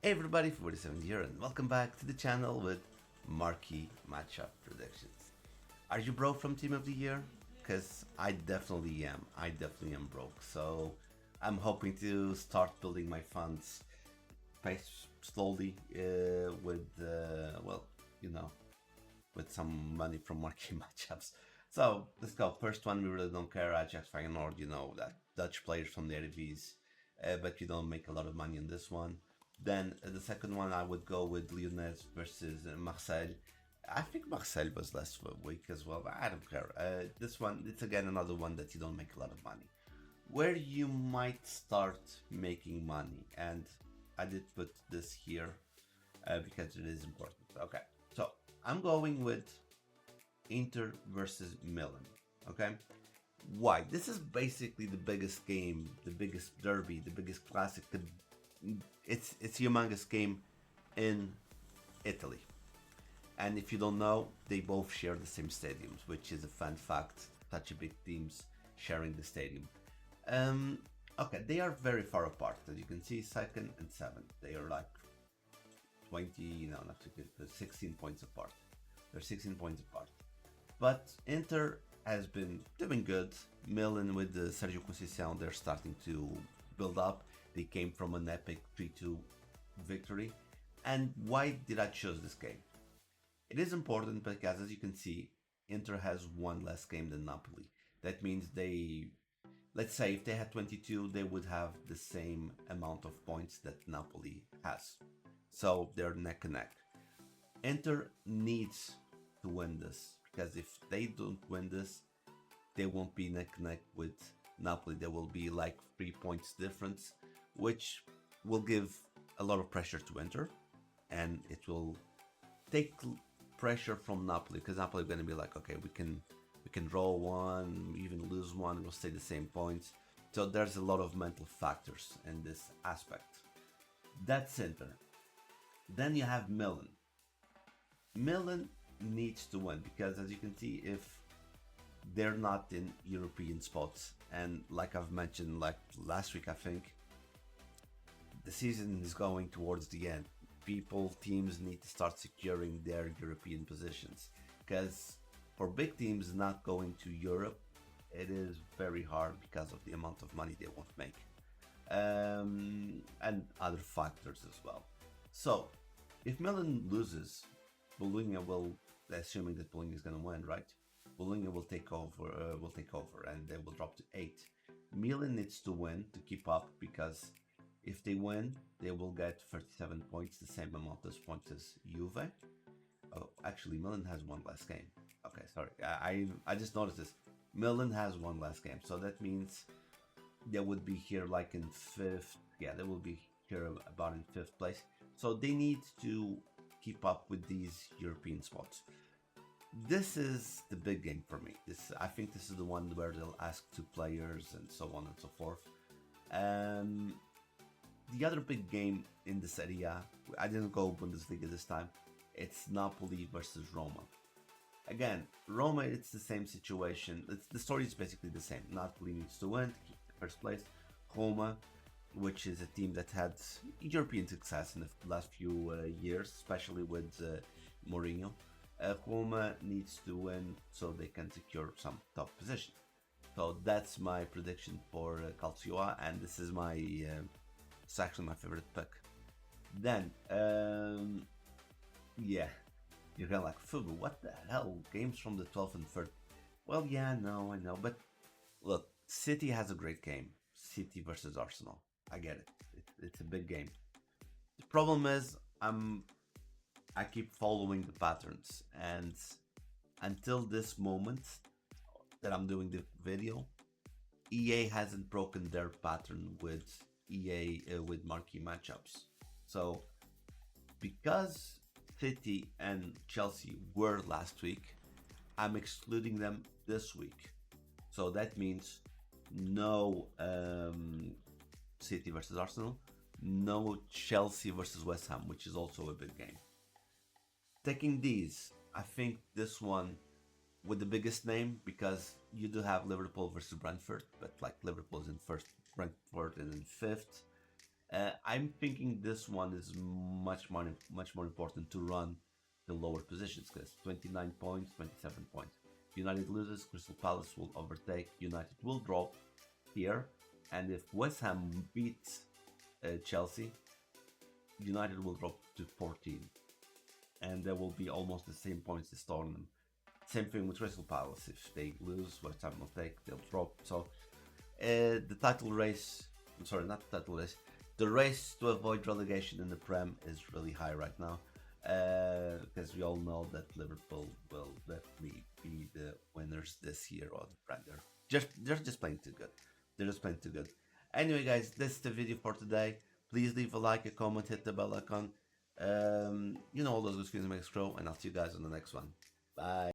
Hey everybody, 47 here, and welcome back to the channel with Marquee Matchup predictions. Are you broke from Team of the Year? Because I definitely am. I definitely am broke. So I'm hoping to start building my funds pace slowly well, you know, with some money from Marquee Matchups. So let's go. First one, we really don't care. Ajax Feyenoord, that Dutch players from the Eredivisie, but you don't make a lot of money on this one. Then the second one, I would go with Lyonnais versus Marseille. I think Marseille was less weak as well. I don't care. This one, it's again another one that you don't make a lot of money. Where you might start making money, and I did put this here because it is important. Okay, so I'm going with Inter versus Milan. Okay, why? This is basically the biggest game, the biggest derby, the biggest classic. It's a humongous game in Italy. And if you don't know, they both share the same stadiums, which is a fun fact. Such a big teams sharing the stadium. Um, okay, they are very far apart. As you can see, second and seventh, they are like 20, no, not too good, but 16 points apart. They're 16 points apart. But Inter has been doing good. Milan with the Sergio Conceição, they're starting to build up. They came from an epic 3-2 victory. And why did I choose this game? It is important because, as you can see, Inter has one less game than Napoli. That means let's say if they had 22, they would have the same amount of points that Napoli has. So they're neck and neck. Inter needs to win this because if they don't win this, they won't be neck and neck with Napoli. There will be like 3 points difference, which will give a lot of pressure to Inter, and it will take pressure from Napoli because Napoli are going to be like, okay, we can draw one, even lose one, we'll stay the same points. So there's a lot of mental factors in this aspect. That's Inter. Then you have Milan. Milan needs to win because, as you can see, if they're not in European spots, and like I've mentioned, like last week, I think the season is going towards the end. Teams need to start securing their European positions because for big teams not going to Europe, it is very hard because of the amount of money they won't make, and other factors as well. So if Milan loses, Bologna will, assuming that Bologna is going to win, right? Bologna will take over, and they will drop to 8. Milan needs to win to keep up because if they win, they will get 37 points, the same amount of points as Juve. Oh, actually, Milan has one last game. Okay, sorry, I just noticed this. Milan has one last game, so that means they would be here like in fifth. Yeah, they will be here about in fifth place. So they need to keep up with these European spots. This is the big game for me. I think this is the one where they'll ask two players and so on and so forth. The other big game in this area, I didn't go Bundesliga this time. It's Napoli versus Roma. Again, Roma, it's the same situation. The story is basically the same. Napoli needs to win to keep the first place. Roma, which is a team that had European success in the last few years, especially with Mourinho. Roma needs to win so they can secure some top position. So that's my prediction for Calcio, and this is it's actually my favorite pick. Then, yeah, you're gonna like, Fubu, what the hell? Games from the 12th and 3rd. Well, yeah, I know, but look, City has a great game. City versus Arsenal. I get it. It's a big game. The problem is, I keep following the patterns, and until this moment that I'm doing the video, EA hasn't broken their pattern with with marquee matchups. So because City and Chelsea were last week, I'm excluding them this week. So that means no City versus Arsenal, no Chelsea versus West Ham, which is also a big game. Taking these, I think this one with the biggest name, because you do have Liverpool versus Brentford, but like Liverpool is in first, Brentford is in fifth. I'm thinking this one is much more important to run the lower positions because 29 points, 27 points. United loses, Crystal Palace will overtake, United will drop here, and if West Ham beats Chelsea, United will drop to 14, and there will be almost the same points as Tottenham. Same thing with Crystal Palace. If they lose, West Ham will take, they'll drop. So the title race, I'm sorry, not the title race, the race to avoid relegation in the Prem is really high right now. Because we all know that Liverpool will definitely be the winners this year of the Prem. They're just playing too good. They're just playing too good. Anyway, guys, this is the video for today. Please leave a like, a comment, hit the bell icon. You know all those good things make us grow, and I'll see you guys on the next one. Bye.